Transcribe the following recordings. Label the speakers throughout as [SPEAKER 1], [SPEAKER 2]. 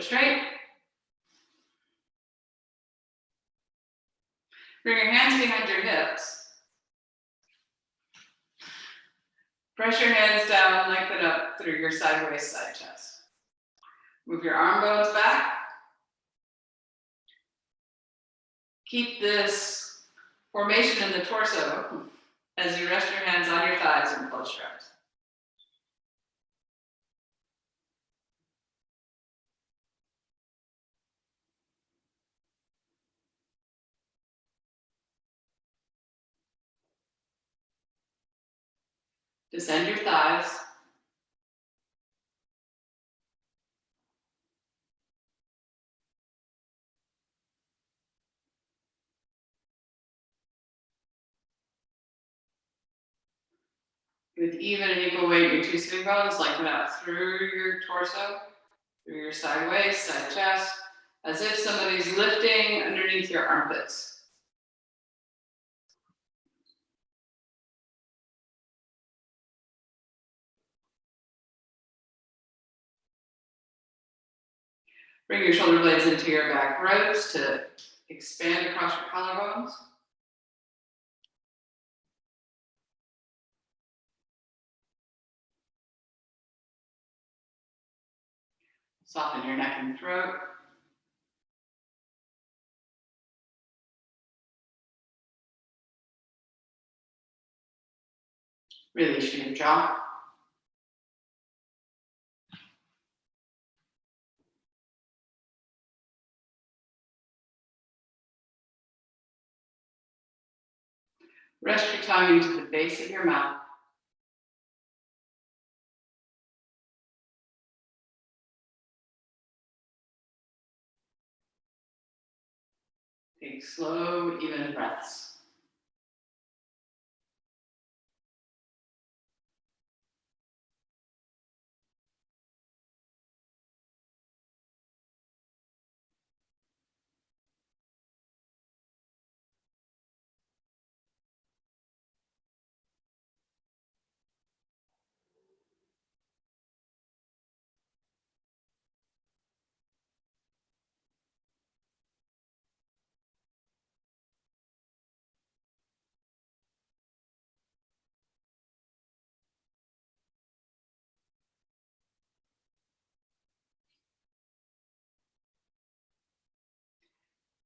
[SPEAKER 1] up straight. Bring your hands behind your hips. Press your hands down, lengthen up through your sideways side chest. Move your arm bones back. Keep this formation in the torso as you rest your hands on your thighs and close your eyes. Descend your thighs. With even and equal weight, your two sitting bones lengthen out through your torso, through your sideways, side chest, as if somebody's lifting underneath your armpits. Bring your shoulder blades into your back ribs to expand across your collarbones. Soften your neck and throat. Release your jaw. Rest your tongue into the base of your mouth. Take slow, even breaths.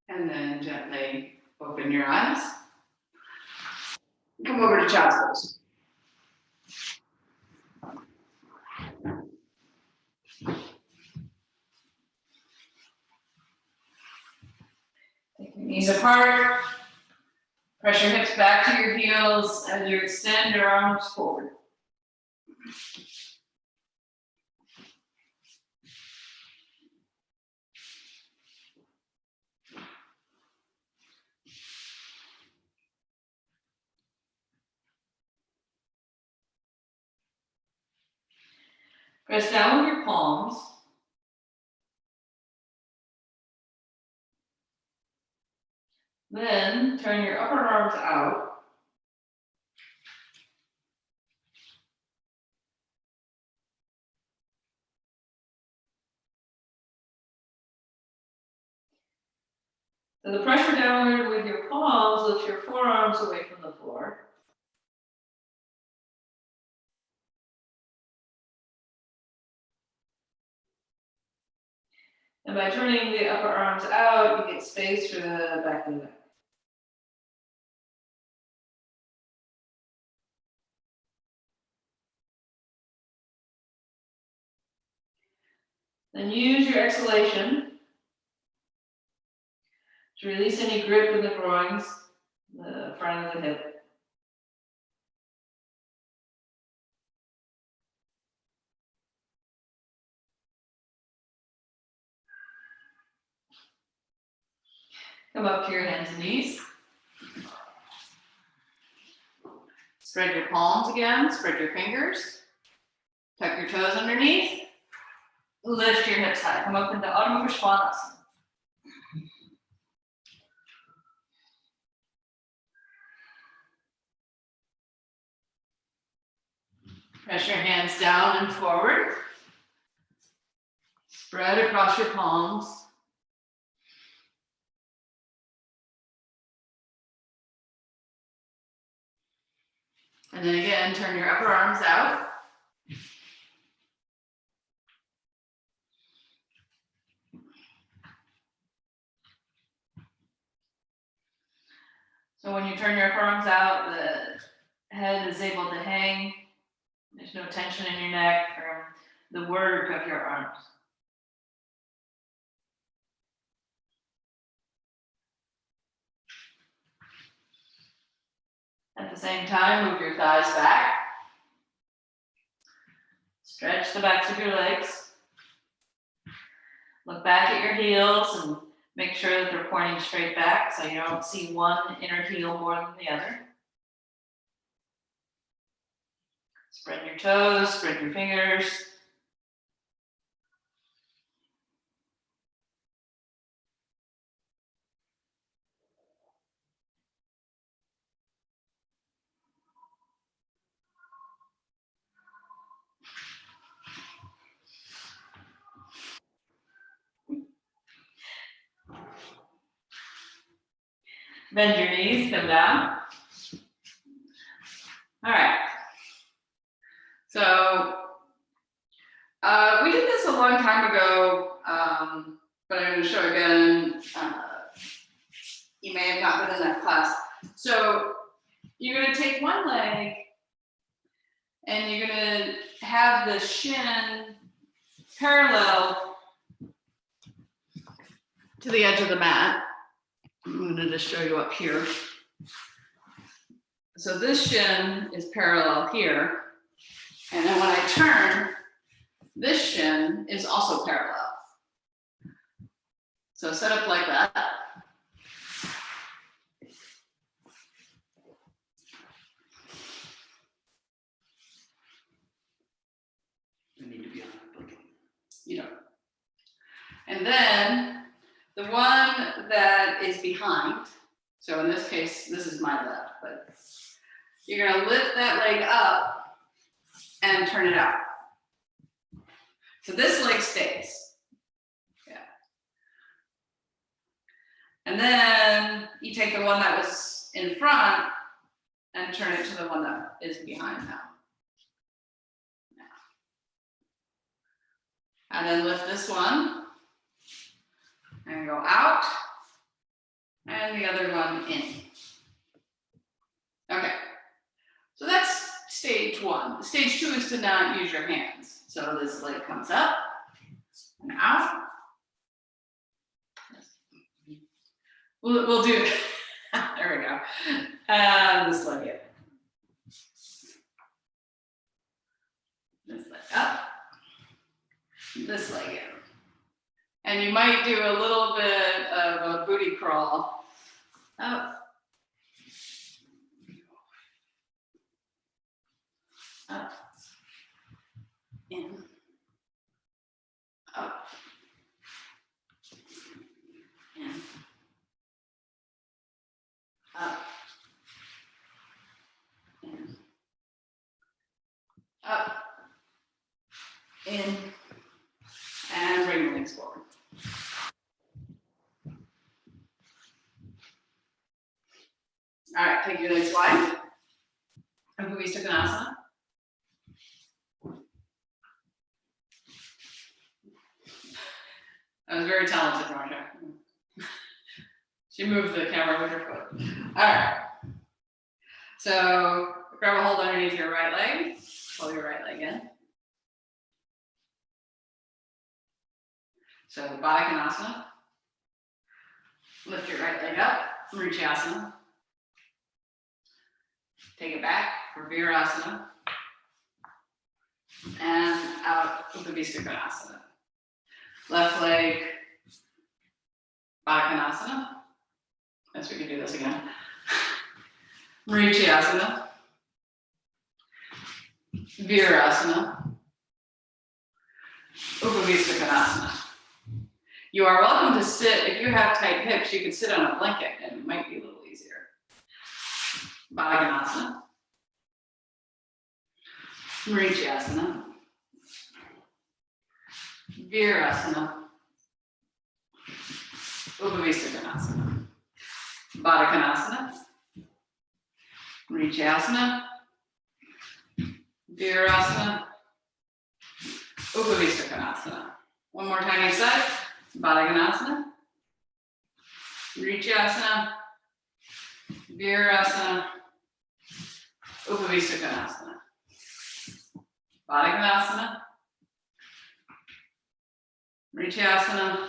[SPEAKER 1] And then gently open your eyes. Come over to child's pose. Take your knees apart. Press your hips back to your heels as you extend your arms forward. Press down with your palms. Then turn your upper arms out. So the pressure downward with your palms, lift your forearms away from the floor. And by turning the upper arms out, you get space for the back of the neck. Then use your exhalation to release any grip in the groins, the front of the hip. Come up to your hands and knees. Spread your palms again, spread your fingers. Tuck your toes underneath. Lift your hips high. Come up into Adho Mukha Svanasana. Press your hands down and forward. Spread across your palms. And then again, turn your upper arms out. So when you turn your upper arms out, the head is able to hang. There's no tension in your neck or the work of your arms. At the same time, move your thighs back. Stretch the backs of your legs. Look back at your heels and make sure that they're pointing straight back so you don't see one inner heel more than the other. Spread your toes, spread your fingers. Bend your knees, come down. All right. So we did this a long time ago, but I'm going to show again. You may have not been in that class. So you're going to take one leg and you're going to have the shin parallel to the edge of the mat. I'm going to just show you up here. So this shin is parallel here. And then when I turn, this shin is also parallel. So set up like that. We need to be on a blanket. You know. And then the one that is behind, so in this case, this is my left, but you're going to lift that leg up and turn it out. So this leg stays. Yeah. And then you take the one that was in front and turn it to the one that is behind now. And then lift this one and go out and the other one in. Okay, so that's stage one. Stage two is to not use your hands. So this leg comes up and out. We'll do it. There we go. And this leg in. This leg up. This leg in. And you might do a little bit of a booty crawl up. Up. In. Up. In. Up. In. Up. In. And bring the legs forward. All right, take your legs wide. Uttanasana. That was very talented, Raja. She moved the camera with her foot. All right. So grab a hold underneath your right leg. Pull your right leg in. So Uttanasana. Lift your right leg up. Vrichyasana. Take it back for Virasana. And out Uttanasana. Left leg, Uttanasana. Yes, we can do this again. Vrichyasana. Virasana. Uttanasana. You are welcome to sit. If you have tight hips, you can sit on a blanket and it might be a little easier. Uttanasana. Vrichyasana. Virasana, Upavista Konasana, Baddha Konasana, Mrityasana, Virasana, Upavista Konasana. One more time each side, Baddha Konasana, Mrityasana, Virasana, Upavista Konasana. Baddha Konasana, Mrityasana,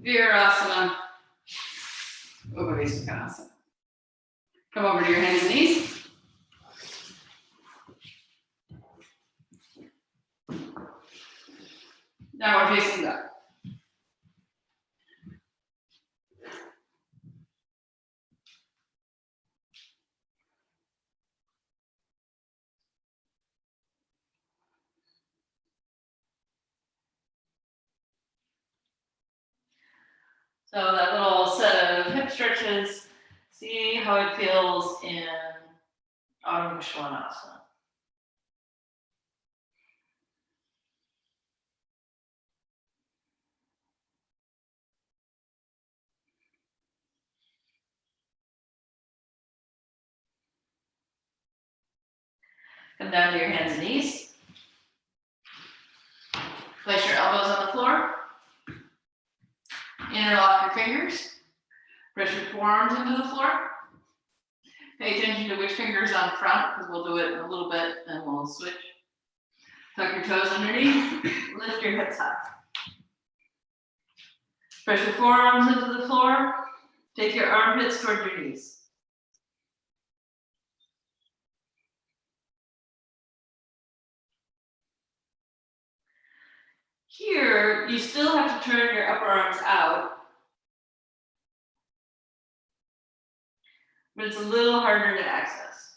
[SPEAKER 1] Virasana, Upavista Konasana. Come over to your hands and knees. Now we're facing up. So that little set of hip stretches, see how it feels in Ardha Svanasana. Come down to your hands and knees. Place your elbows on the floor. Interlock your fingers. Press your forearms into the floor. Pay attention to which finger is on front, because we'll do it in a little bit and we'll switch. Tuck your toes underneath. Lift your hips high. Press your forearms into the floor. Take your armpits toward your knees. Here, you still have to turn your upper arms out, but it's a little harder to access.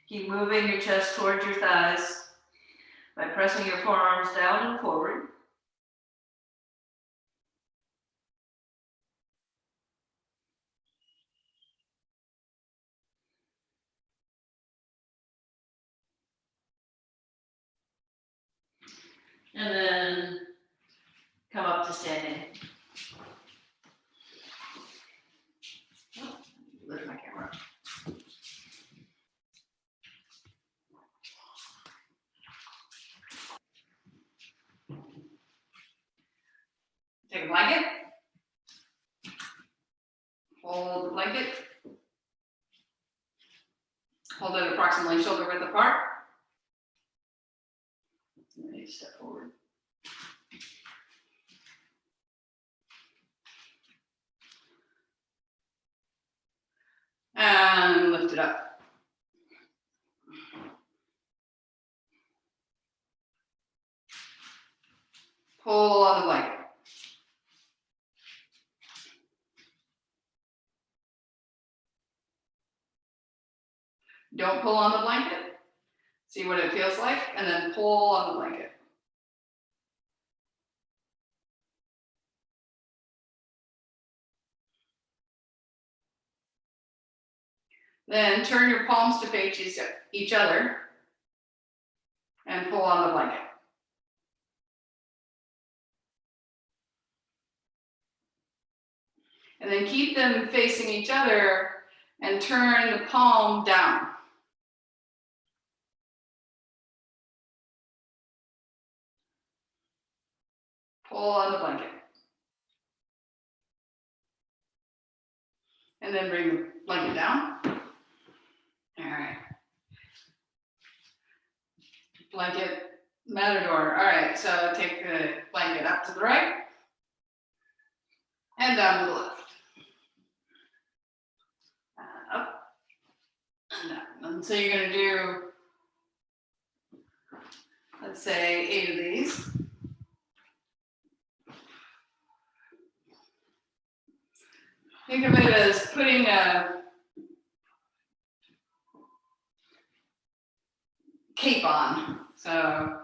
[SPEAKER 1] Keep moving your chest towards your thighs by pressing your forearms down and forward. And then come up to standing. Oh, lift my camera. Take a blanket. Hold the blanket. Hold it approximately shoulder width apart. And then step forward. And lift it up. Pull on the blanket. Don't pull on the blanket. See what it feels like, and then pull on the blanket. Then turn your palms to face each other and pull on the blanket. And then keep them facing each other and turn the palm down. Pull on the blanket. And then bring the blanket down. All right. Blanket, matador. All right, so take the blanket up to the right and down to the left. And up and down. And so you're gonna do, let's say 8 of these. Think of it as putting a cape on. So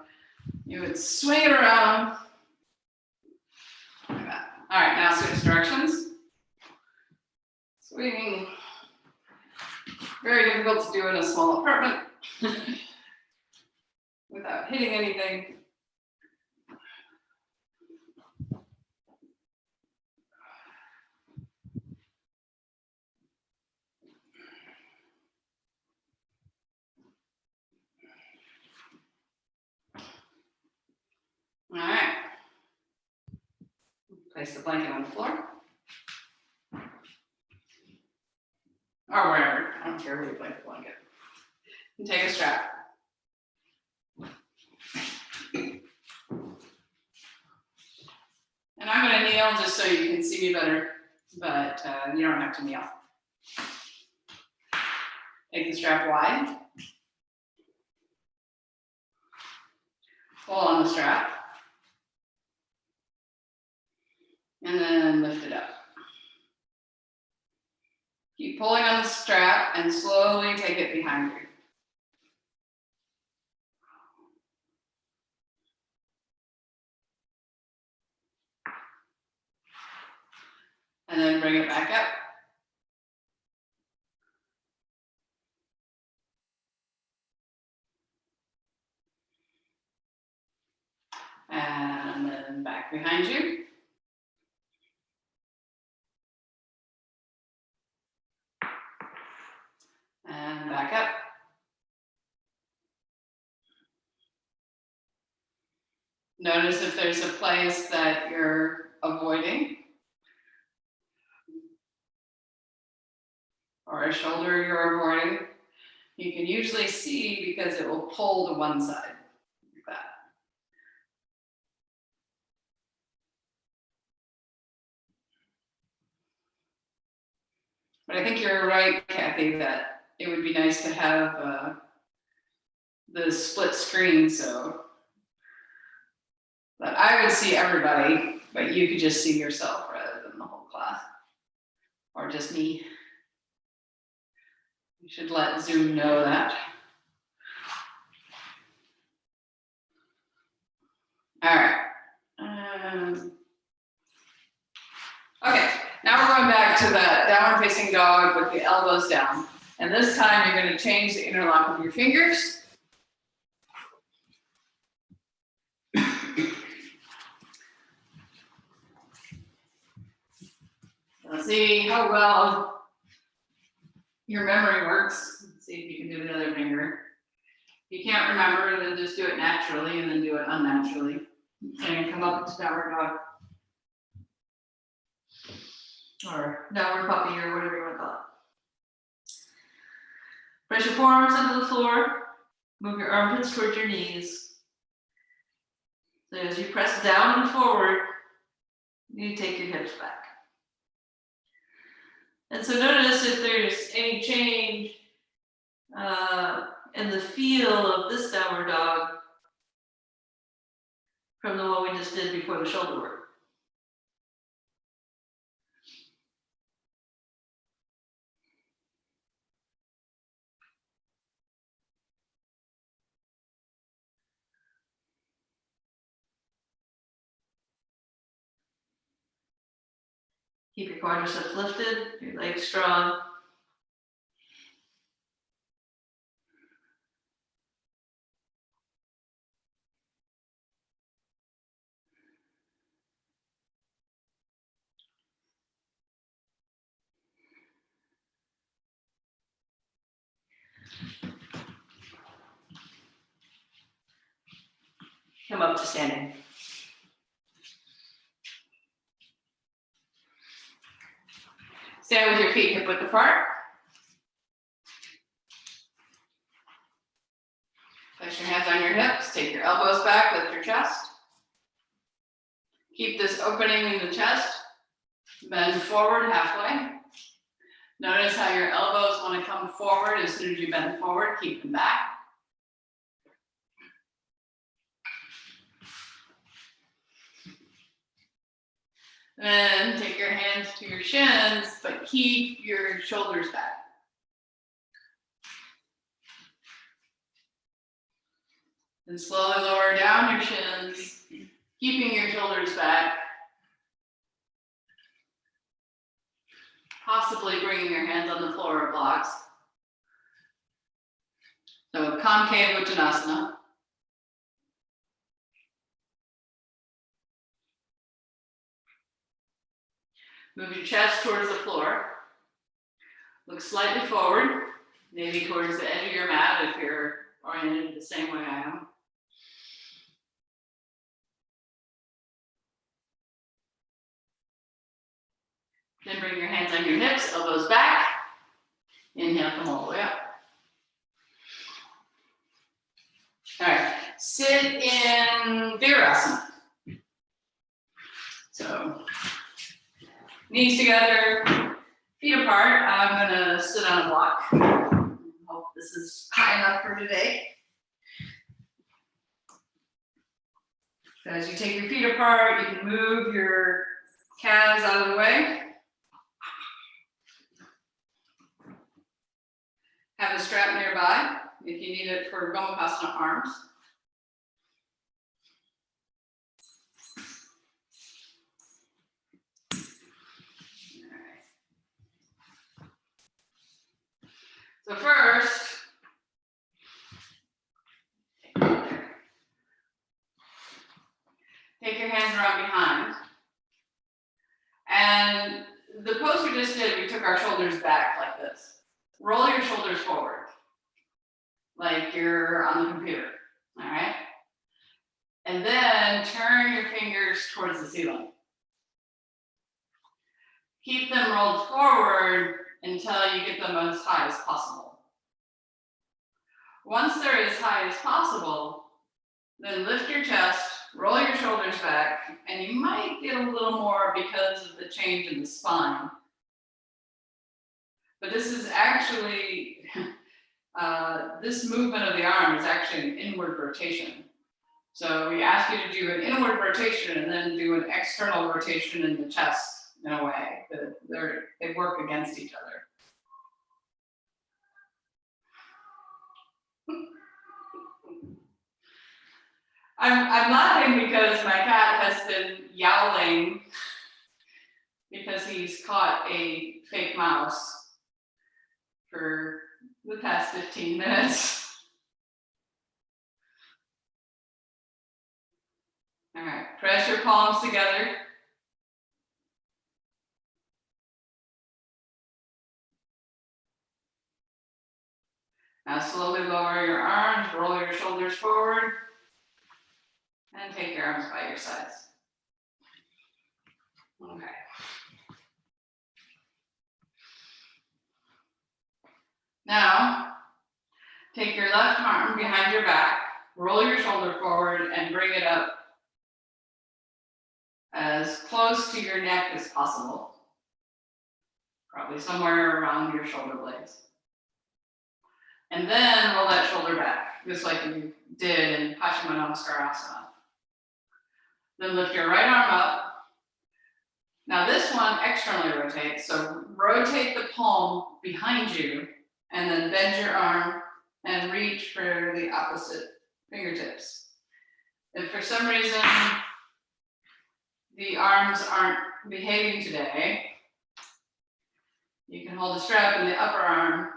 [SPEAKER 1] you would swing it around like that. All right, now switch directions. Swinging. Very difficult to do in a small apartment without hitting anything. All right. Place the blanket on the floor. Or wherever. I don't care where you place the blanket. And take a strap. And I'm going to kneel just so you can see me better, but you don't have to kneel. Take the strap wide. Pull on the strap. And then lift it up. Keep pulling on the strap and slowly take it behind you. And then bring it back up. And then back behind you. And back up. Notice if there's a place that you're avoiding or a shoulder you're avoiding. You can usually see because it will pull to one side like that. But I think you're right, Kathy, that it would be nice to have the split screen so that I would see everybody, but you could just see yourself rather than the whole class, or just me. You should let Zoom know that. All right. Okay, now we're going back to the downward facing dog with the elbows down. And this time you're going to change the interlock of your fingers. Let's see how well your memory works. Let's see if you can do the other finger. If you can't remember, then just do it naturally and then do it unnaturally. And come up to downward dog. Or downward puppy or whatever you want to call it. Press your forearms into the floor. Move your armpits towards your knees. So as you press down and forward, you take your hips back. And so notice if there's any change in the feel of this downward dog from the one we just did before the shoulder work. Keep your quadriceps lifted, your legs strong. Come up to standing. Stand with your feet hip width apart. Place your hands on your hips, take your elbows back, lift your chest. Keep this opening in the chest. Bend forward halfway. Notice how your elbows want to come forward as soon as you bend forward, keep them back. Then take your hands to your shins, but keep your shoulders back. And slowly lower down your shins, keeping your shoulders back. possibly bringing your hands on the floor or blocks. So concave Uttanasana. Move your chest towards the floor. Look slightly forward, maybe towards the edge of your mat if you're oriented the same way I am. Then bring your hands on your hips, elbows back. Inhale, come all the way up. All right, sit in Virasana. So, knees together, feet apart. I'm gonna sit on a block. Hope this is high enough for today. So as you take your feet apart, you can move your calves out of the way. Have a strap nearby if you need it for Gomukhasana arms. So first, take your hands around behind. And the pose we just did, we took our shoulders back like this. Roll your shoulders forward, like you're on the computer, all right? And then turn your fingers towards the ceiling. Keep them rolled forward until you get them as high as possible. Once they're as high as possible, then lift your chest, roll your shoulders back, and you might get a little more because of the change in the spine. But this is actually, this movement of the arm is actually an inward rotation. So we ask you to do an inward rotation and then do an external rotation in the chest in a way. They work against each other. I'm laughing because my cat has been yowling because he's caught a fake mouse for the past 15 minutes. All right, press your palms together. Now slowly lower your arms, roll your shoulders forward, and take your arms by your sides. Okay. Now, take your left arm behind your back, roll your shoulder forward, and bring it up as close to your neck as possible. Probably somewhere around your shoulder blades. And then roll that shoulder back, just like you did in Paschimottanasana. Then lift your right arm up. Now this one externally rotates, so rotate the palm behind you and then bend your arm and reach for the opposite fingertips. If for some reason the arms aren't behaving today, you can hold the strap in the upper arm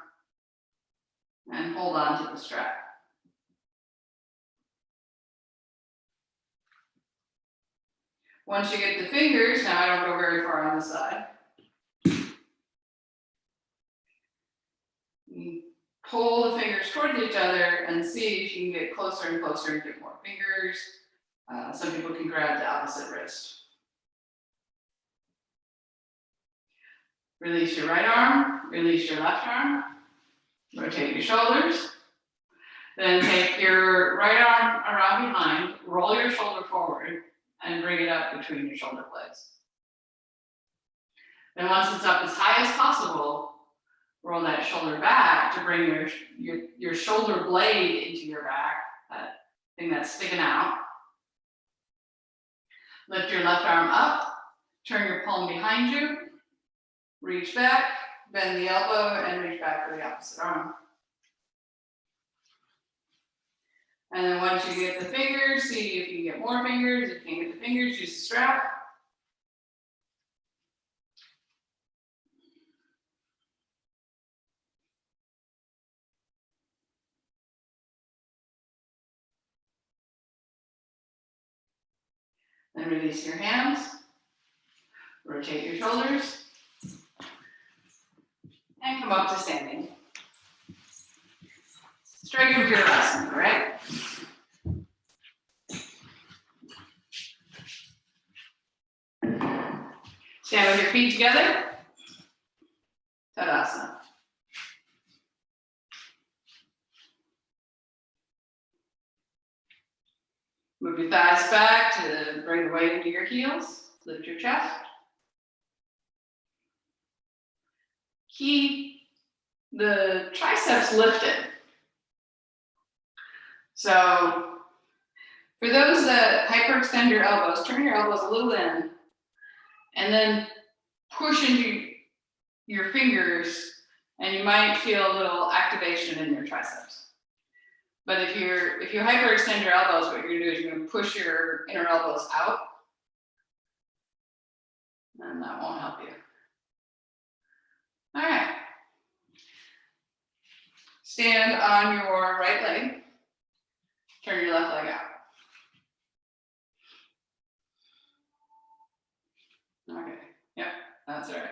[SPEAKER 1] and hold on to the strap. Once you get the fingers, now I don't go very far on the side. You pull the fingers towards each other and see if you can get closer and closer and get more fingers. Some people can grab the opposite wrist. Release your right arm, release your left arm, rotate your shoulders. Then take your right arm around behind, roll your shoulder forward, and bring it up between your shoulder blades. Then once it's up as high as possible, roll that shoulder back to bring your shoulder blade into your back, that thing that's sticking out. Lift your left arm up, turn your palm behind you, reach back, bend the elbow, and reach back for the opposite arm. And then once you get the fingers, see if you can get more fingers. If you can't get the fingers, use the strap. Then release your hands. Rotate your shoulders. And come up to standing. Straight from Virasana, right? Stand with your feet together. Tadasana. Move your thighs back to bring the weight into your heels. Lift your chest. Keep the triceps lifted. So for those that hyperextend your elbows, turn your elbows a little in and then push into your fingers, and you might feel a little activation in your triceps. But if you hyperextend your elbows, what you're gonna do is you're gonna push your inner elbows out, and that won't help you. All right. Stand on your right leg. Turn your left leg out. Okay, yep, that's all right.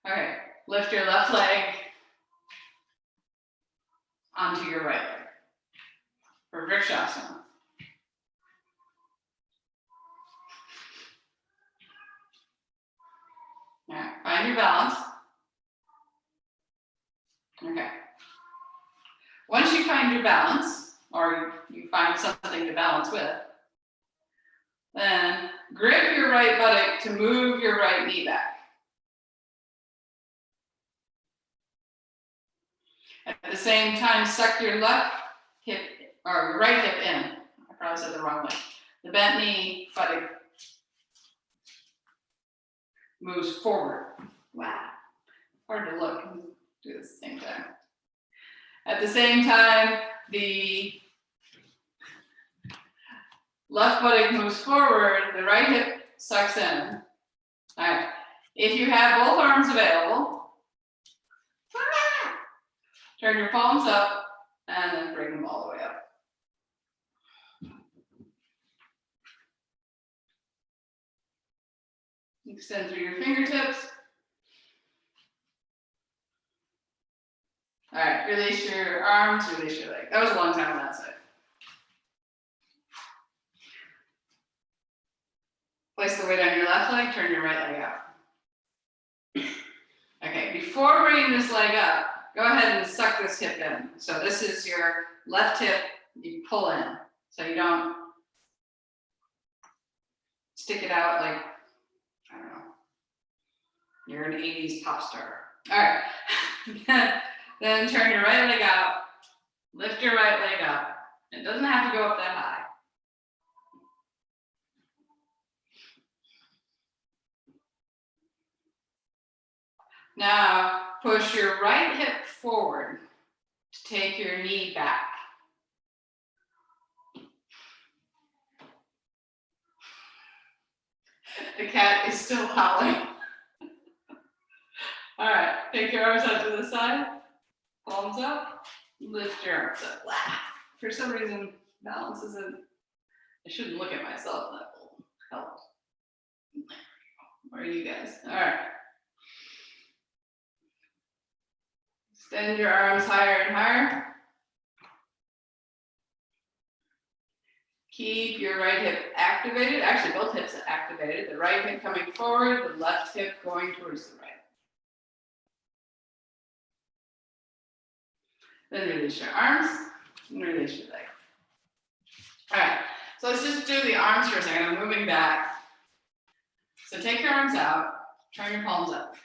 [SPEAKER 1] Okay, lift your left leg onto your right leg for Vrikshasana. All right, find your balance. Okay. Once you find your balance, or you find something to balance with, then grip your right buttock to move your right knee back. At the same time, suck your left hip, or your right hip in. I probably said the wrong way. The bent knee, buttock moves forward. Wow, hard to look and do this at the same time. At the same time, the left buttock moves forward, the right hip sucks in. All right, if you have both arms available, turn your palms up and then bring them all the way up. Extend through your fingertips. All right, release your arms, release your leg. That was a long time on that side. Place the weight on your left leg, turn your right leg out. Okay, before bringing this leg up, go ahead and suck this hip in. So this is your left hip, you pull in. So you don't stick it out like, I don't know, you're an 80s pop star. All right, then turn your right leg out, lift your right leg up. It doesn't have to go up that high. Now, push your right hip forward to take your knee back. The cat is still howling. All right, take your arms out to the side, palms up, lift your arms up. Wow. For some reason, balance isn't, I shouldn't look at myself, that will help. Where are you guys? All right. Extend your arms higher and higher. Keep your right hip activated. Actually, both hips are activated. The right hip coming forward, the left hip going towards the right. Then release your arms and release your leg. All right, so let's just do the arms for a second. I'm moving back. So take your arms out, turn your palms up.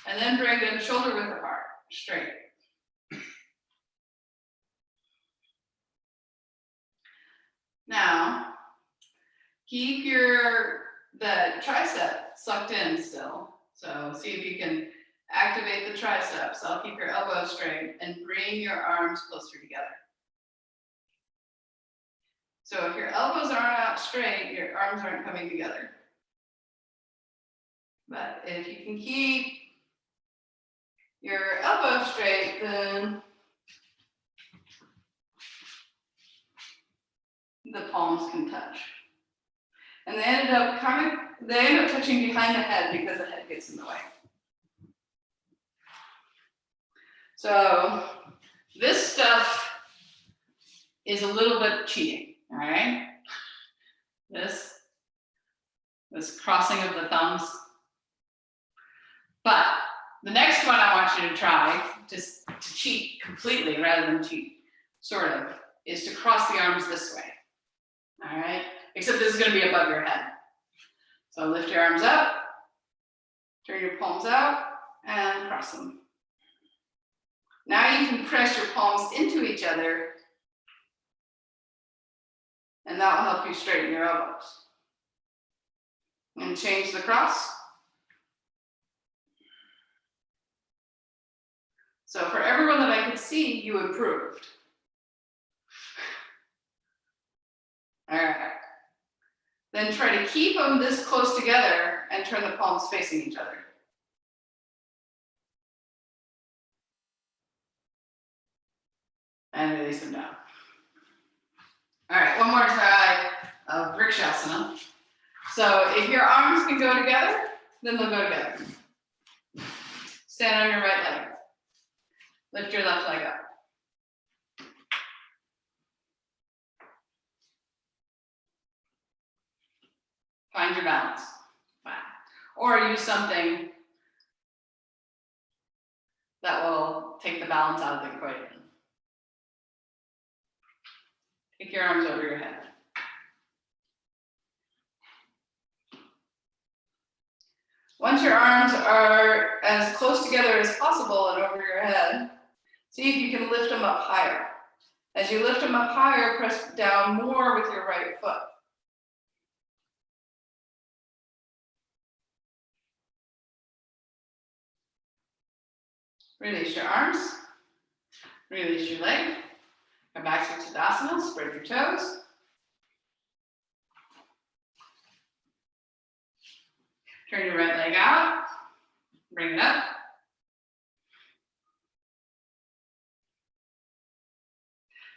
[SPEAKER 1] And then bring them shoulder width apart, straight. Now, keep the tricep sucked in still. So see if you can activate the triceps. I'll keep your elbows straight and bring your arms closer together. So if your elbows aren't out straight, your arms aren't coming together. But if you can keep your elbow straight, then the palms can touch. And they end up touching behind the head because the head gets in the way. So this stuff is a little bit cheating, all right? This crossing of the thumbs. But the next one I want you to try, just to cheat completely rather than cheat, sort of, is to cross the arms this way, all right? Except this is gonna be above your head. So lift your arms up, turn your palms out, and cross them. Now you can press your palms into each other, and that will help you straighten your elbows. And change the cross. So for everyone that I could see, you improved. All right. Then try to keep them this close together and turn the palms facing each other. And release them down. All right, one more try of Vrikshasana. So if your arms can go together, then they'll go together. Stand on your right leg. Lift your left leg up. Find your balance. Fine. Or use something that will take the balance out of the equation. Take your arms over your head. Once your arms are as close together as possible and over your head, see if you can lift them up higher. As you lift them up higher, press down more with your right foot. Release your arms. Release your leg. Come back to Tadasana, spread your toes. Turn your right leg out. Bring it up.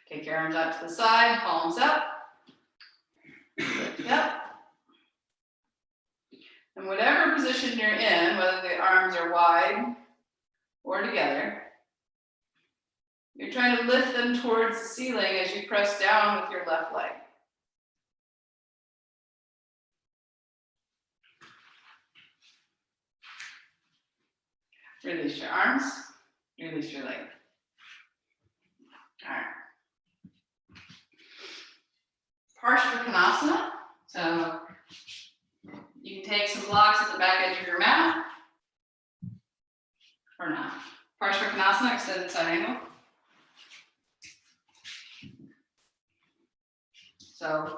[SPEAKER 1] Take your arms out to the side, palms up. Lift it up. And whatever position you're in, whether the arms are wide or together, you're trying to lift them towards the ceiling as you press down with your left leg. Release your arms, release your leg. All right. Parshvakonasana. So you can take some blocks at the back edge of your mat, or not. Parshvakonasana, extended side angle. So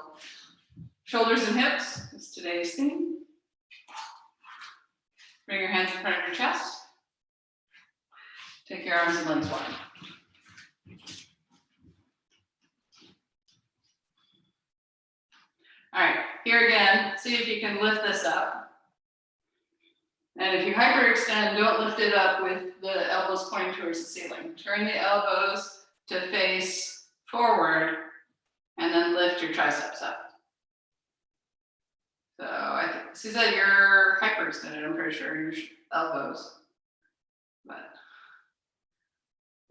[SPEAKER 1] shoulders and hips is today's theme. Bring your hands in front of your chest. Take your arms and legs wide. All right, here again, see if you can lift this up. And if you hyperextend, don't lift it up with the elbows pointing towards the ceiling. Turn the elbows to face forward and then lift your triceps up. So I think, see that you're hyperextended, I'm pretty sure, your elbows. But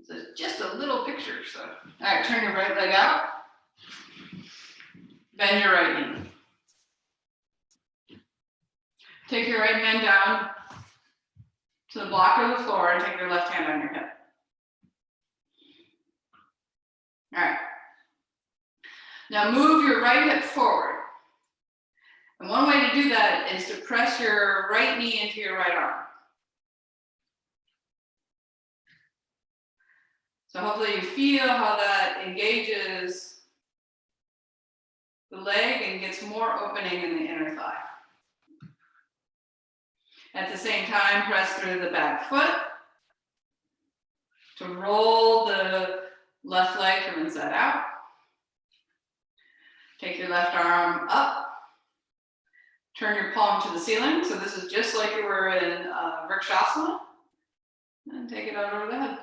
[SPEAKER 1] it's just a little picture, so. All right, turn your right leg out. Bend your right knee. Take your right hand down to the block or the floor and take your left hand on your hip. All right. Now move your right hip forward. And one way to do that is to press your right knee into your right arm. So hopefully you feel how that engages the leg and gets more opening in the inner thigh. At the same time, press through the back foot to roll the left leg from inside out. Take your left arm up. Turn your palm to the ceiling. So this is just like you were in Vrikshasana. And take it out over the head.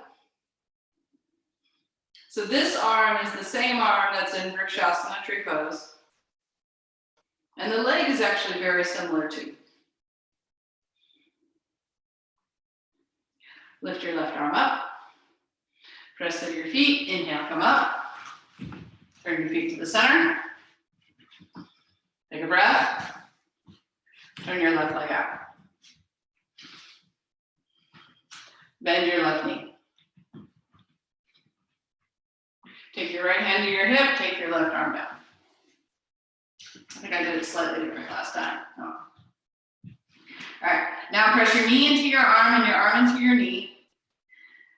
[SPEAKER 1] So this arm is the same arm that's in Vrikshasana, tree pose. And the leg is actually very similar too. Lift your left arm up. Press through your feet. Inhale, come up. Turn your feet to the center. Take a breath. Turn your left leg out. Bend your left knee. Take your right hand to your hip. Take your left arm down. I think I did it slightly different last time. Oh. All right, now press your knee into your arm and your arm into your knee.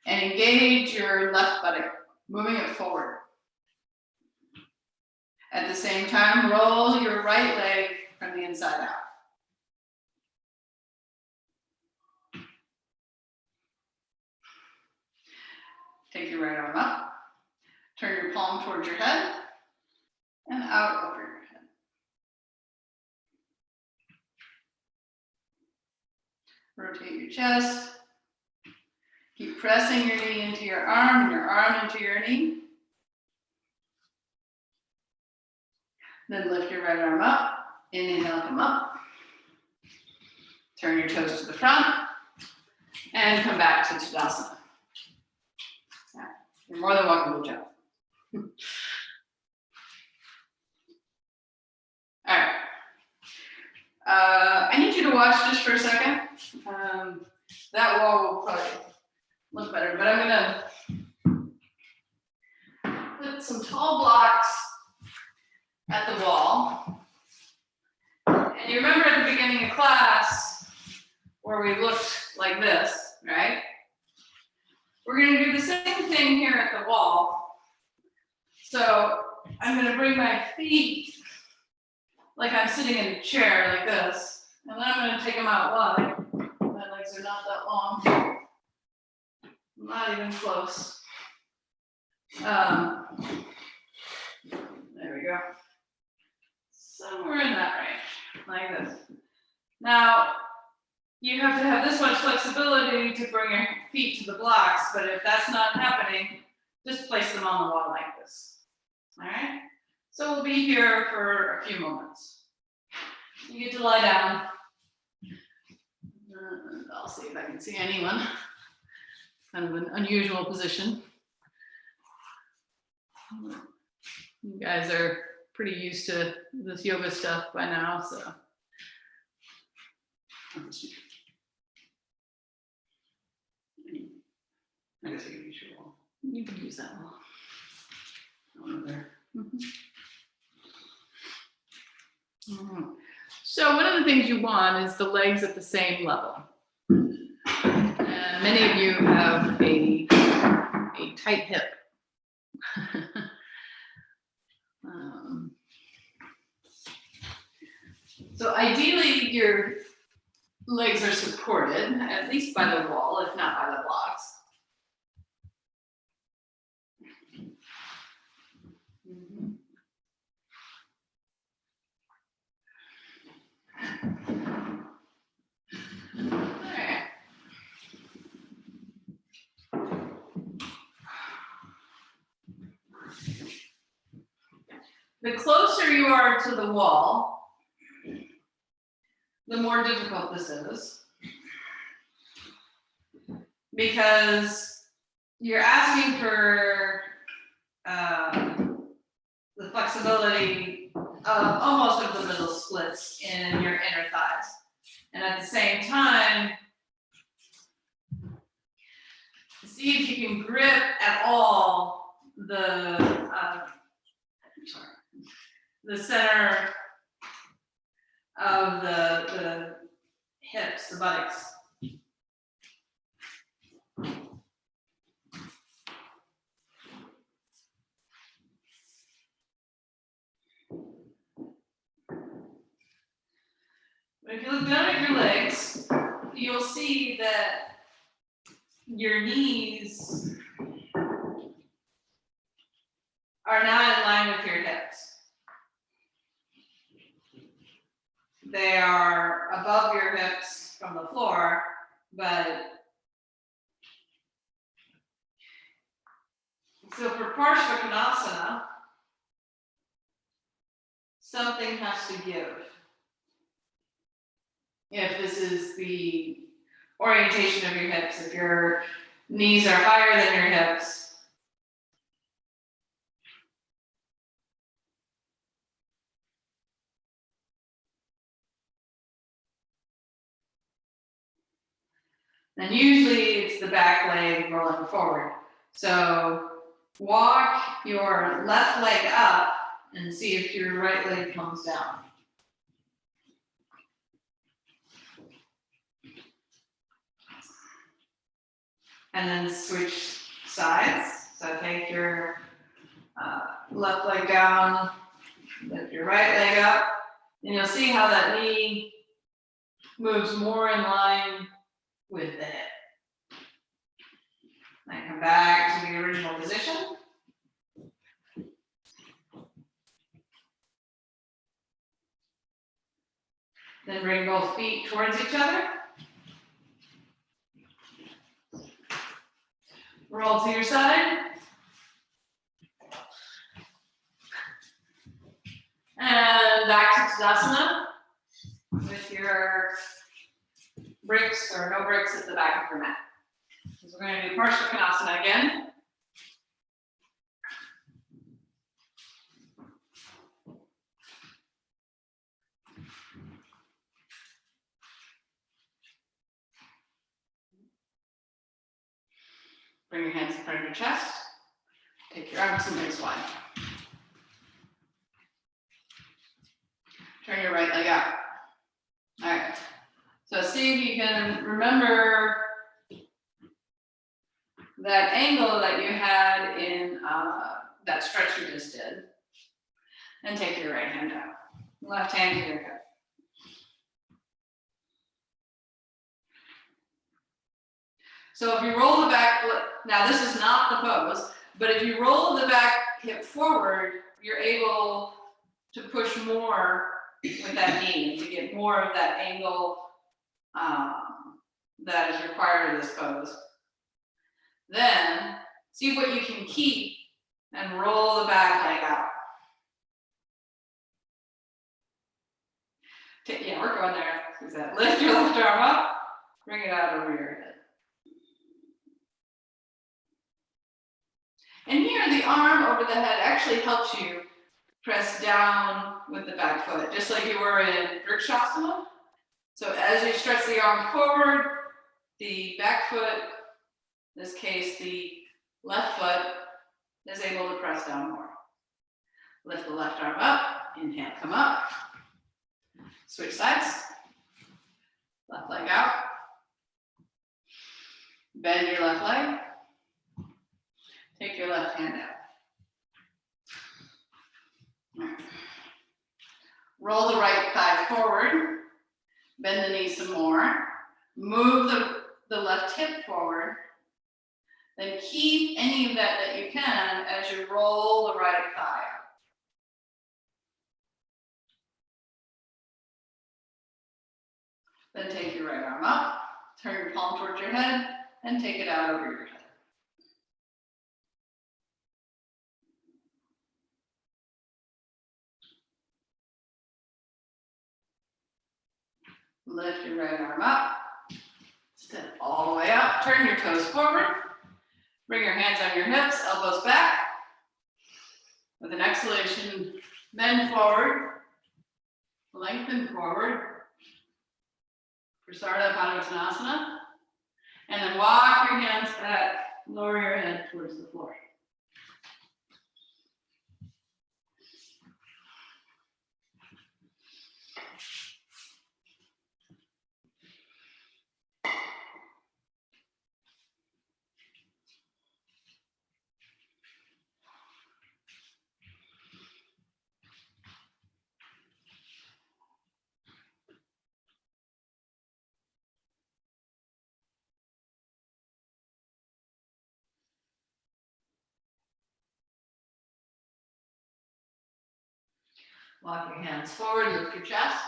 [SPEAKER 1] And engage your left buttock, moving it forward. At the same time, roll your right leg from the inside out. Take your right arm up, turn your palm towards your head, and out over your head. Rotate your chest. Keep pressing your knee into your arm and your arm into your knee. Then lift your right arm up. Inhale, come up. Turn your toes to the front. And come back to Tadasana. Yeah, you're more than welcome to jump. All right. I need you to watch just for a second. That wall will probably look better, but I'm gonna put some tall blocks at the wall. And you remember at the beginning of class where we looked like this, right? We're gonna do the same thing here at the wall. So I'm gonna bring my feet like I'm sitting in a chair like this, and then I'm gonna take them out wide. My legs are not that long. Not even close. There we go. Somewhere in that range, like this. Now, you have to have this much flexibility to bring your feet to the blocks, but if that's not happening, just place them on the wall like this. All right? So we'll be here for a few moments. You get to lie down. I'll see if I can see anyone. Kind of an unusual position. You guys are pretty used to this yoga stuff by now, so. I guess I can use your wall. You can use that wall. Over there. So one of the things you want is the legs at the same level. And many of you have a tight hip. So ideally your legs are supported, at least by the wall, if not by the blocks. The closer you are to the wall, the more difficult this is. Because you're asking for the flexibility of almost of the middle splits in your inner thighs. And at the same time, see if you can grip at all the center of the hips, the buttocks. But if you look down at your legs, you'll see that your knees are not in line with your hips. They are above your hips from the floor, but so for Parshvakonasana, something has to give. If this is the orientation of your hips, if your knees are higher than your hips, then usually it's the back leg rolling forward. So walk your left leg up and see if your right leg comes down. And then switch sides. So take your left leg down, lift your right leg up, and you'll see how that knee moves more in line with the hip. Then come back to the original position. Then bring both feet towards each other. Roll to your side. And back to Tadasana with your bricks or no bricks at the back of your mat. So we're going to do Parsva Konasana again. Bring your hands in front of your chest. Take your arms and legs wide. Turn your right leg out. All right. So see if you can remember that angle that you had in that stretch you just did. And take your right hand out. Left hand to your hip. So if you roll the back, now this is not the pose, but if you roll the back hip forward, you're able to push more with that knee to get more of that angle that is required of this pose. Then see what you can keep and roll the back leg out. Yeah, we're going there. Is that lift your left arm up, bring it out over your head. And here, the arm over the head actually helps you press down with the back foot, just like you were in Vrikshasana. So as you stretch the arm forward, the back foot, in this case, the left foot, is able to press down more. Lift the left arm up, inhale, come up. Switch sides. Left leg out. Bend your left leg. Take your left hand out. Right. Roll the right thigh forward. Bend the knee some more. Move the left hip forward. Then keep any of that you can as you roll the right thigh out. Then take your right arm up, turn your palm towards your head, and take it out over your head. Lift your right arm up, step all the way up, turn your toes forward, bring your hands on your hips, elbows back. With an exhalation, bend forward, lengthen forward. Prasarda Padottanasana. And then walk your hands back, lower your head towards the floor. Walk your hands forward, lift your chest.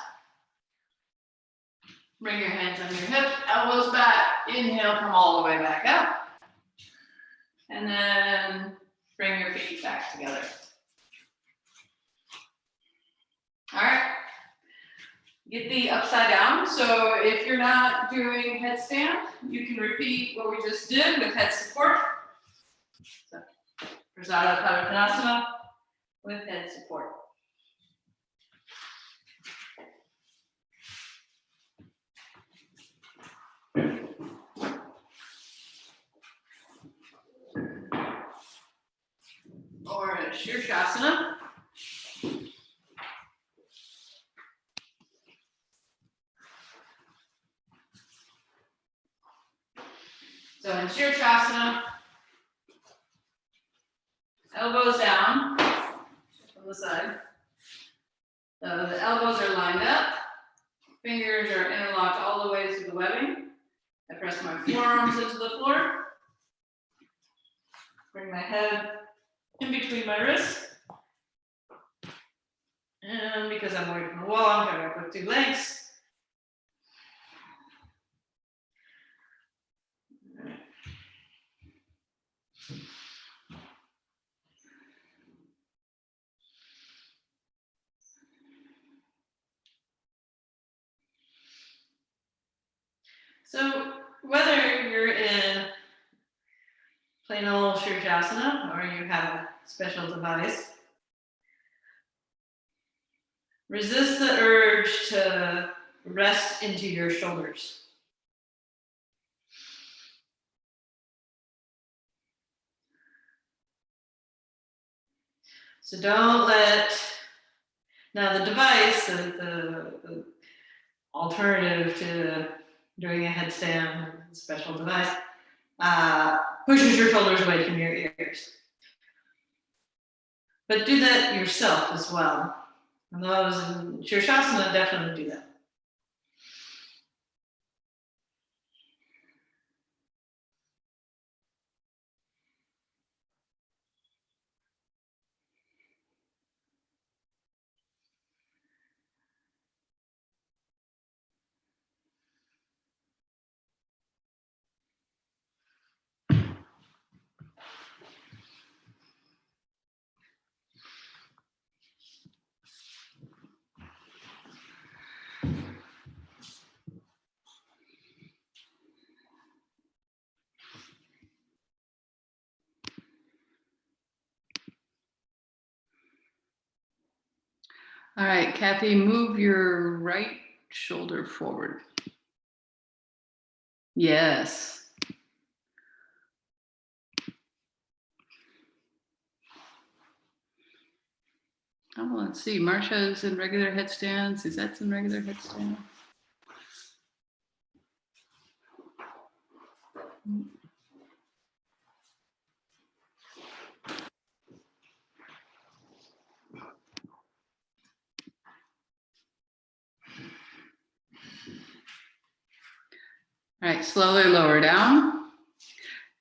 [SPEAKER 1] Bring your hands on your hips, elbows back. Inhale, come all the way back up. And then bring your feet back together. Get the upside down. So if you're not doing headstand, you can repeat what we just did with head support. So, Prasada Padottanasana with head support. Or Shirshasana. So in Shirshasana, elbows down from the side. So the elbows are lined up, fingers are interlocked all the way to the webbing. I press my forearms into the floor. Bring my head in between my wrists. And because I'm away from the wall, I'm going to put two legs. So whether you're in plain old Shirshasana or you have a special device, resist the urge to rest into your shoulders. So don't let, now the device, the alternative to doing a headstand, special device, pushes your shoulders away from your ears. But do that yourself as well. And those in Shirshasana definitely do that. All right, Kathy, move your right shoulder forward. Yes. Oh, let's see. Marsha's in regular headstand. Suzette's in regular headstand. All right, slowly lower down.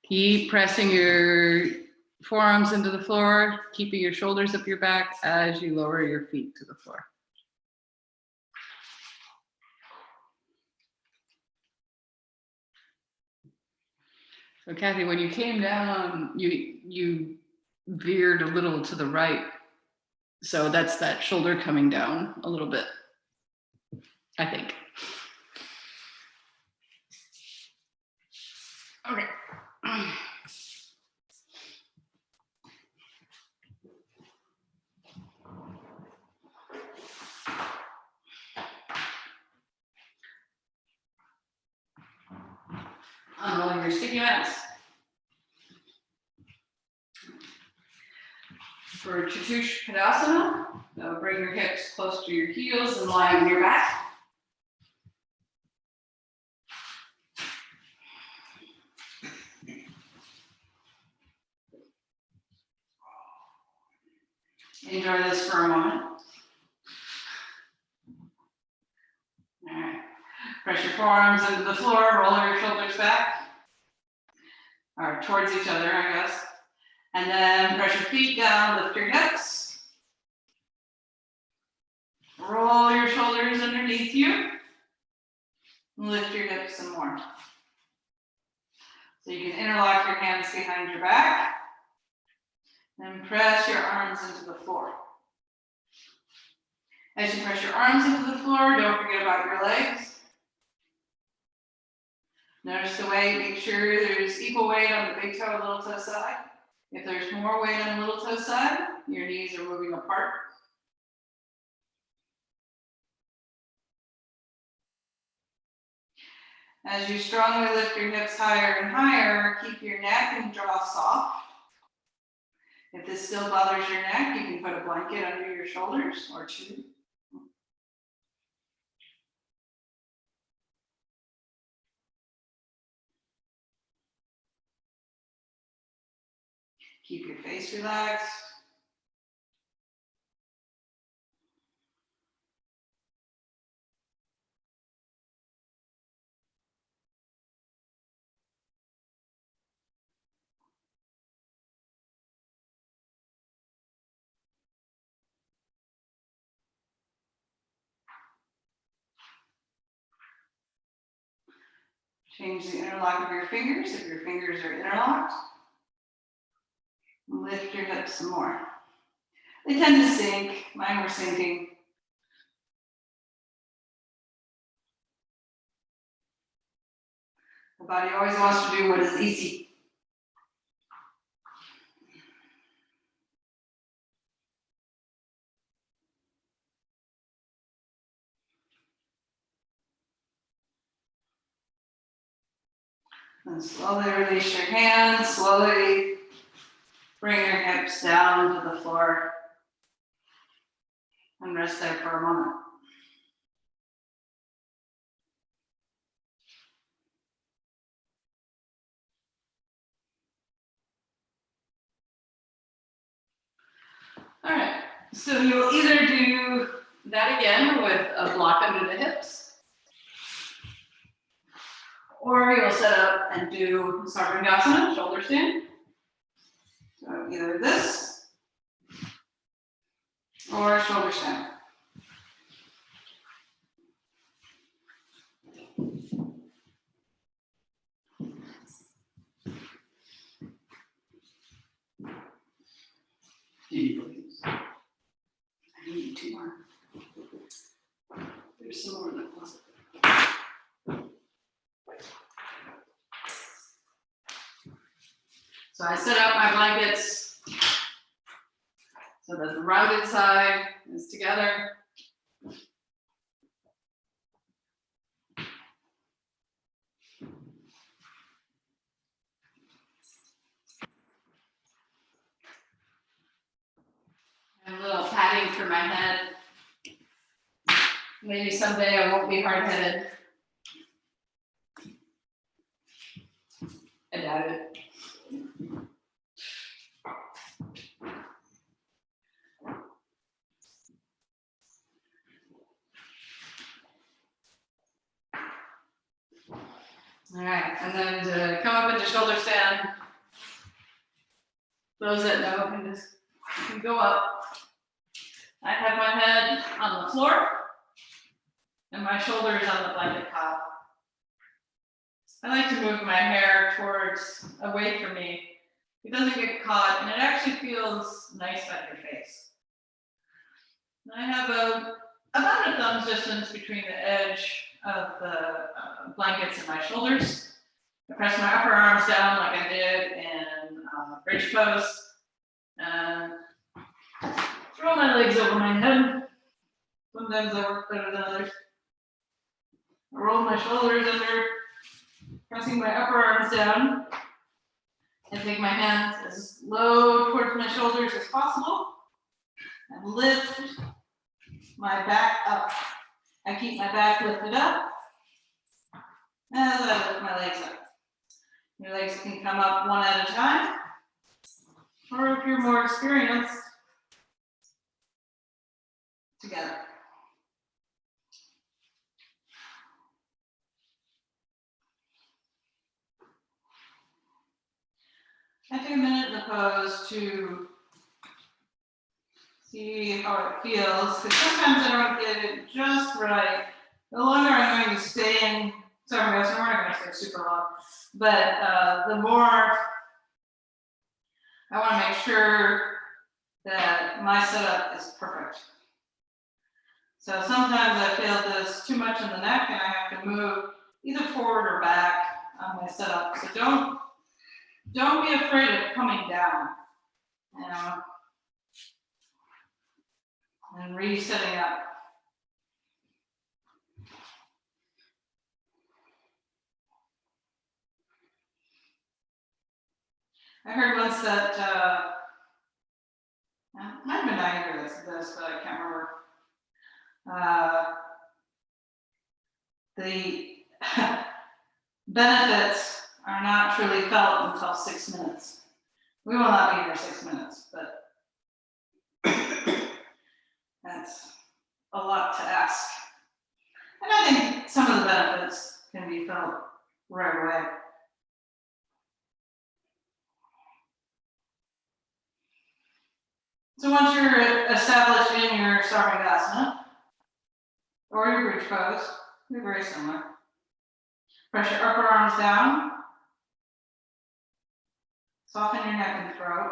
[SPEAKER 1] Keep pressing your forearms into the floor, keeping your shoulders up your back as you lower your feet to the floor. So Kathy, when you came down, you veered a little to the right. So that's that shoulder coming down a little bit, I think. Okay. Unroll your sticky mats. For Chaturshpadasana, bring your hips close to your heels and lie on your back. Enjoy this for a moment. All right. Press your forearms into the floor, roll your shoulders back, or towards each other, I guess. And then press your feet down, lift your hips. Roll your shoulders underneath you. Lift your hips some more. So you can interlock your hands behind your back. Then press your arms into the floor. As you press your arms into the floor, don't forget about your legs. Notice the weight, make sure there's equal weight on the big toe and little toe side. If there's more weight on the little toe side, your knees are moving apart. As you strongly lift your hips higher and higher, keep your neck and jaw soft. If this still bothers your neck, you can put a blanket under your shoulders or two. Keep your face relaxed. Change the interlock of your fingers if your fingers are interlocked. Lift your hips some more. They tend to sink. Mine were sinking. The body always wants to do what is easy. And slowly release your hands. Slowly bring your hips down to the floor and rest there for a moment. All right, so you'll either do that again with a block under the hips, or you'll set up and do Sarvangasana, shoulder stand. So either this or shoulder stand. I need two more. There's some more in the closet. So I set up my blankets so that the rounded side is together. And a little padding for my head. Maybe someday I won't be hard-headed. I doubt it. All right, and then to come up into shoulder stand, those that know can go up. I have my head on the floor and my shoulders on the blanket top. I like to move my hair towards away from me. It doesn't get caught, and it actually feels nice on your face. I have about a thumb's distance between the edge of the blankets and my shoulders. I press my upper arms down like I did in bridge pose, and throw my legs over my head. Sometimes I work better than others. I roll my shoulders under, pressing my upper arms down. I take my hands as low towards my shoulders as possible and lift my back up. I keep my back lifted up as I lift my legs up. Your legs can come up one at a time, or if you're more experienced, together. I take a minute in the pose to see how it feels, because sometimes I don't get it just right. The longer I'm going to stay in Sarvangasana, we're not going to stay super long, but the more I want to make sure that my setup is perfect. So sometimes I feel this too much in the neck and I have to move either forward or back on my setup. So don't be afraid of coming down, you know, and resetting up. I heard once that, it might have been Iyengar that said this, but I can't remember. The benefits are not truly felt until 6 minutes. We will not be here 6 minutes, but that's a lot to ask. And I think some of the benefits can be felt right away. So once you're established in your Sarvangasana or your bridge pose, they're very similar. Press your upper arms down. Soften your neck and throat.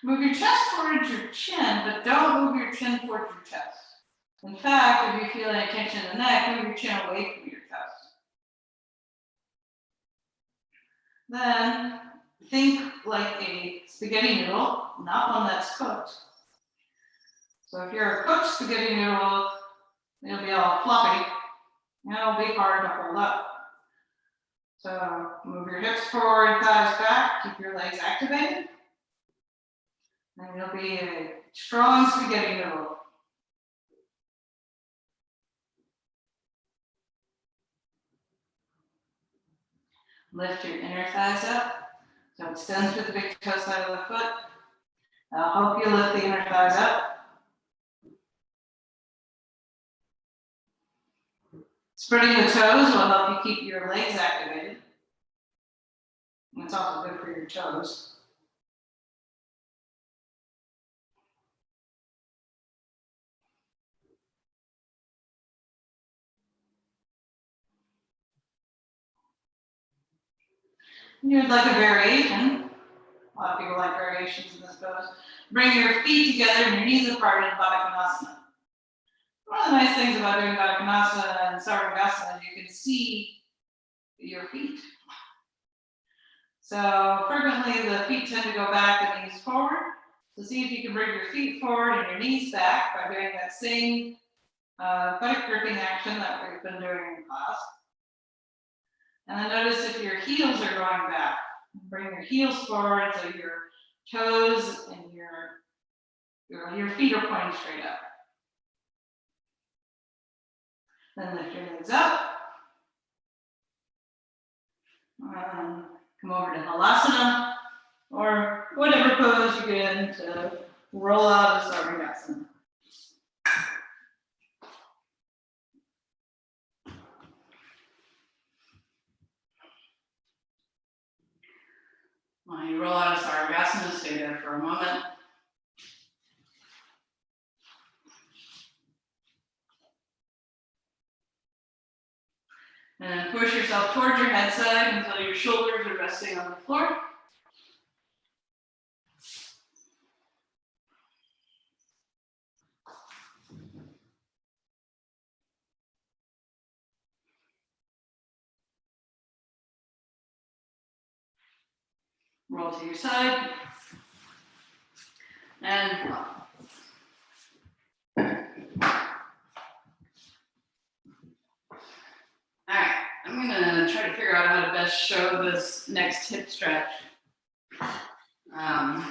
[SPEAKER 1] Move your chest towards your chin, but don't move your chin towards your chest. In fact, if you feel any tension in the neck, move your chin away from your chest. Then think like a spaghetti noodle, not one that's cooked. So if you're a cooked spaghetti noodle, it'll be all floppy, and it'll be hard to hold up. So move your hips forward, thighs back, keep your legs activated, and you'll be a strong spaghetti noodle. Lift your inner thighs up, so it extends with the big toe side of the foot. I'll help you lift the inner thighs up. Spreading the toes will help you keep your legs activated. And it's also good for your toes. You'd like a variation. A lot of people like variations in this pose. Bring your feet together and your knees apart in Baddha Konasana. One of the nice things about doing Baddha Konasana and Sarvangasana is you can see your feet. So frequently the feet tend to go back and knees forward. So see if you can bring your feet forward and your knees back by doing that same buttock gripping action that we've been doing in class. And then notice if your heels are going back. Bring your heels forward so your toes and your feet are pointing straight up. Then lift your legs up. Come over to Halasana, or whatever pose you get in to roll out of Sarvangasana. When you roll out of Sarvangasana, stay there for a moment. And then push yourself towards your head side until your shoulders are resting on the floor. Roll to your side. And up. All right, I'm gonna try to figure out how to best show this next hip stretch. So I'm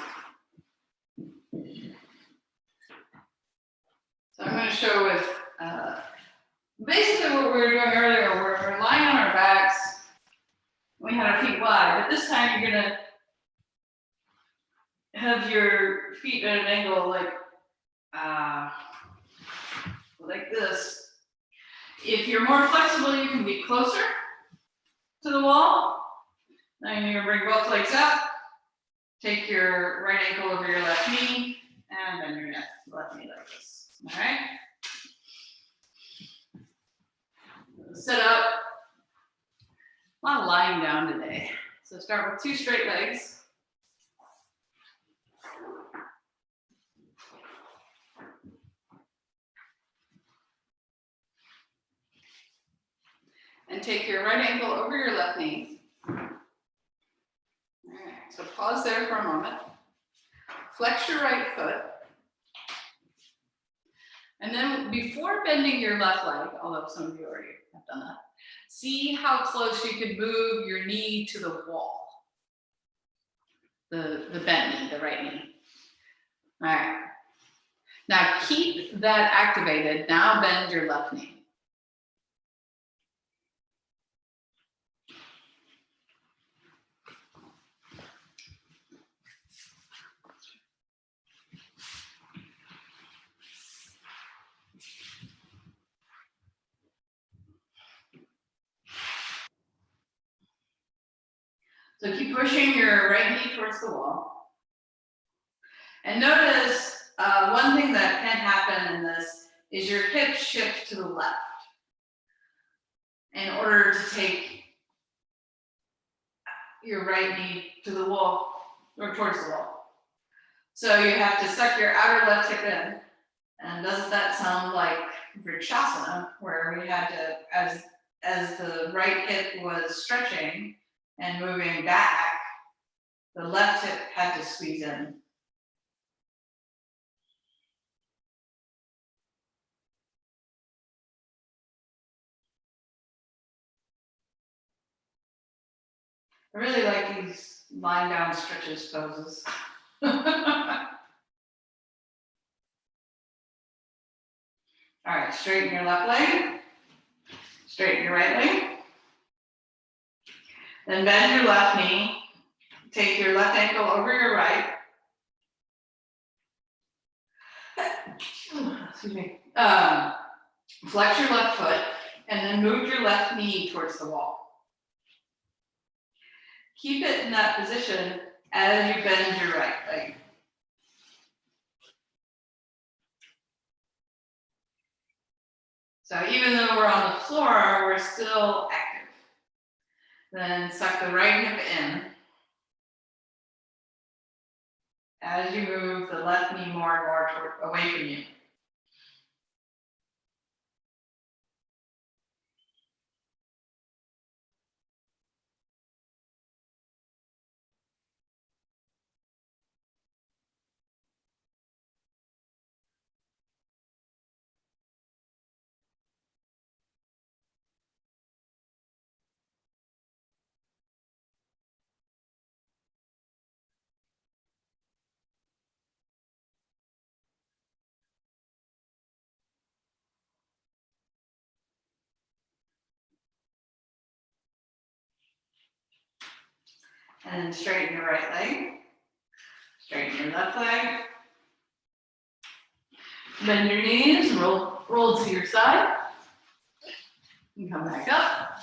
[SPEAKER 1] gonna show with basically what we were doing earlier. We're lying on our backs. We had our feet wide, but this time you're gonna have your feet at an angle like this. If you're more flexible, you can be closer to the wall. Then you're gonna bring both legs up. Take your right ankle over your left knee and bend your left knee like this. All right. Sit up. A lot of lying down today. So start with 2 straight legs. take your right ankle over your left knee. All right, so pause there for a moment. Flex your right foot. And then before bending your left leg, although some of you already have done that, see how close you could move your knee to the wall. The bent knee, the right knee. All right. Now keep that activated. Now bend your left knee. So keep pushing your right knee towards the wall. And notice one thing that can happen in this is your hips shift to the left in order to take your right knee to the wall or towards the wall. So you have to suck your outer left hip in. And doesn't that sound like Vrikshasana, where we had to, as the right hip was stretching and moving back, the left hip had to squeeze in. I really like these lying down stretches poses. All right, straighten your left leg, straighten your right leg. Then bend your left knee, take your left ankle over your right. Excuse me. Flex your left foot, and then move your left knee towards the wall. Keep it in that position as you bend your right leg. So even though we're on the floor, we're still active. Then suck the right hip in as you move the left knee more and more away from you. And then straighten your right leg, straighten your left leg. Bend your knees, roll to your side. And come back up.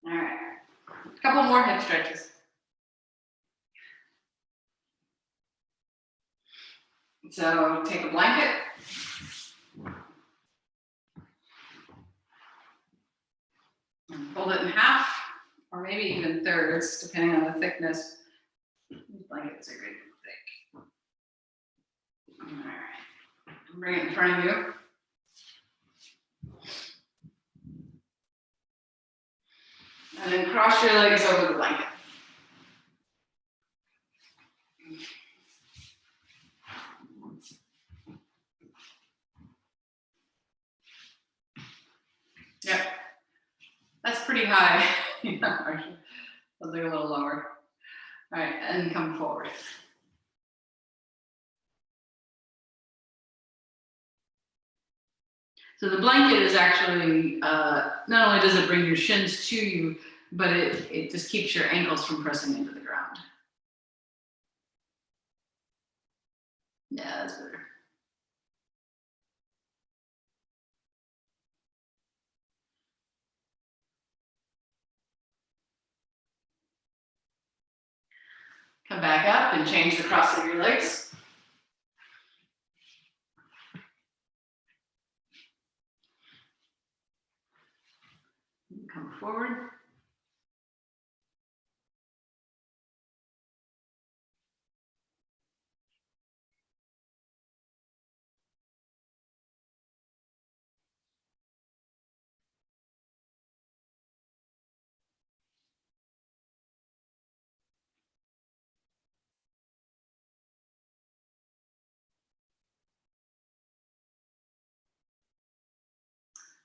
[SPEAKER 1] All right, a couple more hip stretches. So take a blanket. And fold it in half, or maybe even thirds, depending on the thickness. These blankets are good thick. All right, bring it in front of you. And then cross your legs over the blanket. Yep, that's pretty high. I'll do a little lower. All right, and come forward. So the blanket is actually, not only does it bring your shins to you, but it just keeps your ankles from pressing into the ground. Yeah, that's better. Come back up and change the cross of your legs. Come forward.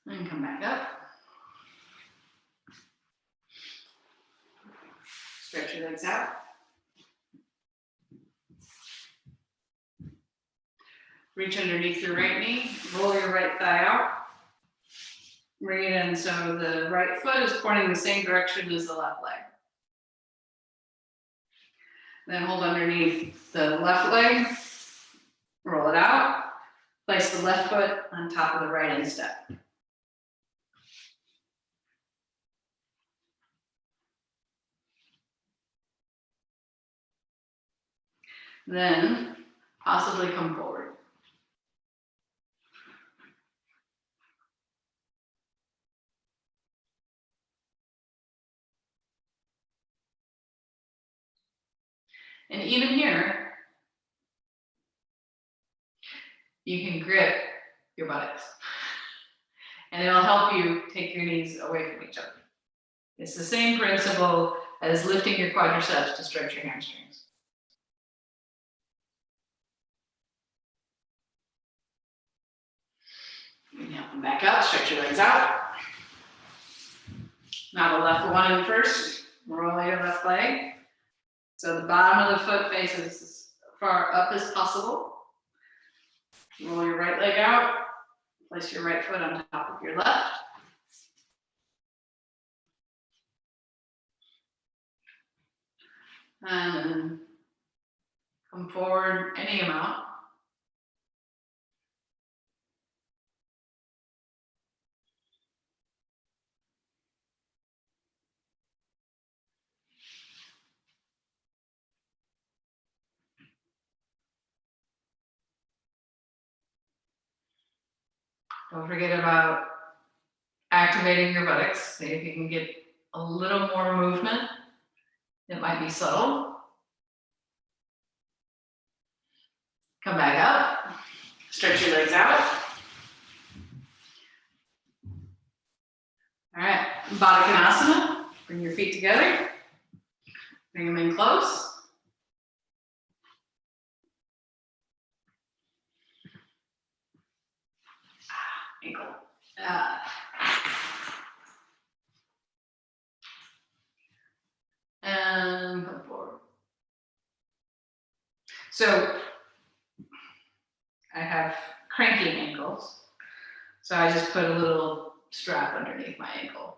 [SPEAKER 1] And come back up. Stretch your legs out. Reach underneath your right knee, roll your right thigh out. Bring it in so the right foot is pointing the same direction as the left leg. Then hold underneath the left leg, roll it out, place the left foot on top of the right instep. Then possibly come forward. And even here, you can grip your buttocks. And it'll help you take your knees away from each other. It's the same principle as lifting your quadriceps to stretch your hamstrings. Inhale, come back up, stretch your legs out. Now the left one in first, roll your left leg. So the bottom of the foot faces as far up as possible. Roll your right leg out, place your right foot on top of your left. And then come forward any amount. Don't forget about activating your buttocks. See if you can get a little more movement. It might be subtle. Come back up. Stretch your legs out. All right, Baddha Konasana. Bring your feet together. Bring them in close. Ankle. And come forward. So I have cranky ankles. So I just put a little strap underneath my ankle.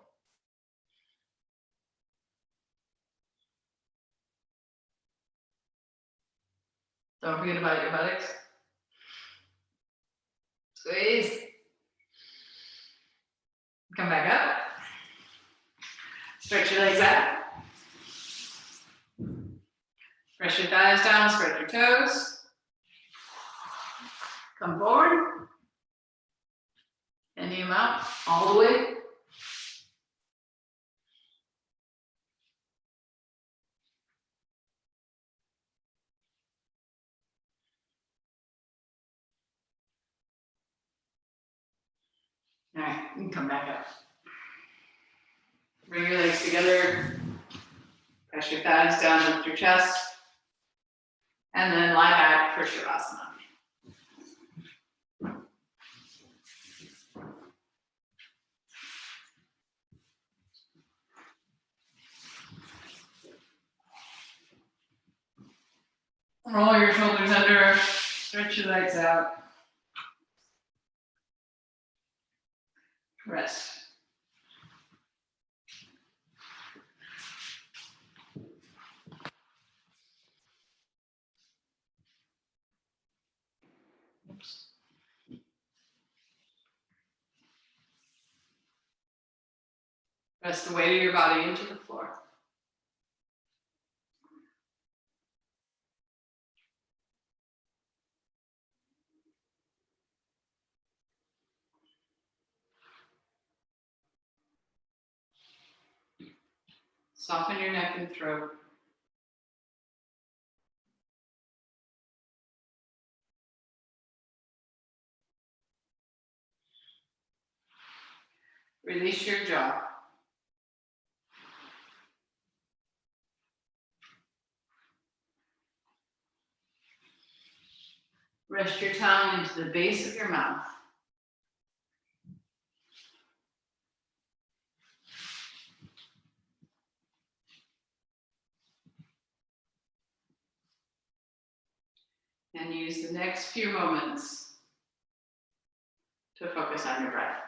[SPEAKER 1] Don't forget about your buttocks. Squeeze. Come back up. Stretch your legs out. Press your thighs down, spread your toes. Come forward. Any amount, all the way. All right, you can come back up. Bring your legs together. Press your thighs down, lift your chest. And then lie back for Shavasana. Roll your shoulders under, stretch your legs out. Rest. Oops. Press the weight of your body into the floor. Soften your neck and throat. Release your jaw. Rest your tongue into the base of your mouth. And use the next few moments to focus on your breath.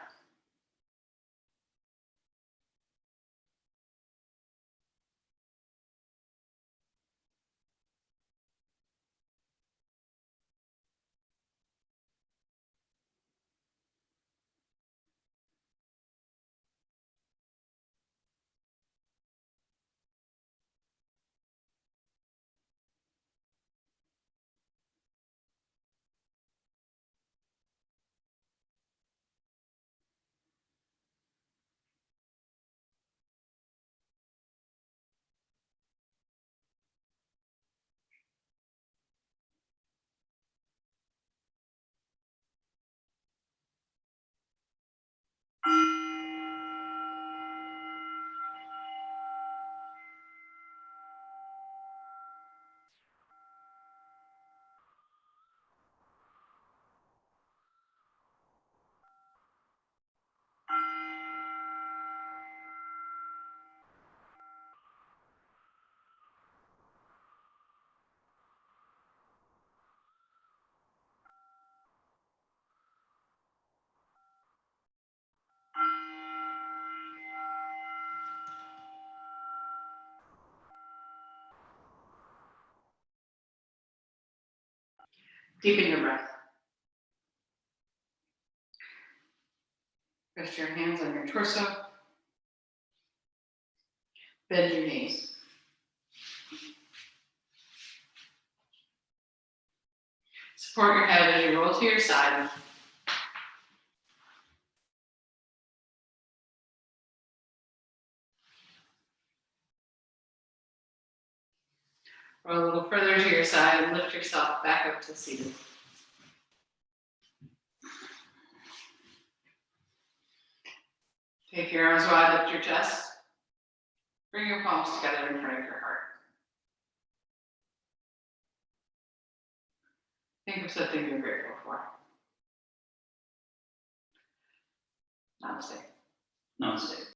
[SPEAKER 1] Deepen your breath. Rest your hands on your torso. Bend your knees. Support your head as you roll to your side. Roll a little further to your side and lift yourself back up to seated. Take your arms wide, lift your chest. Bring your palms together in front of your heart. Think of something you're grateful for. Namaste.
[SPEAKER 2] Namaste.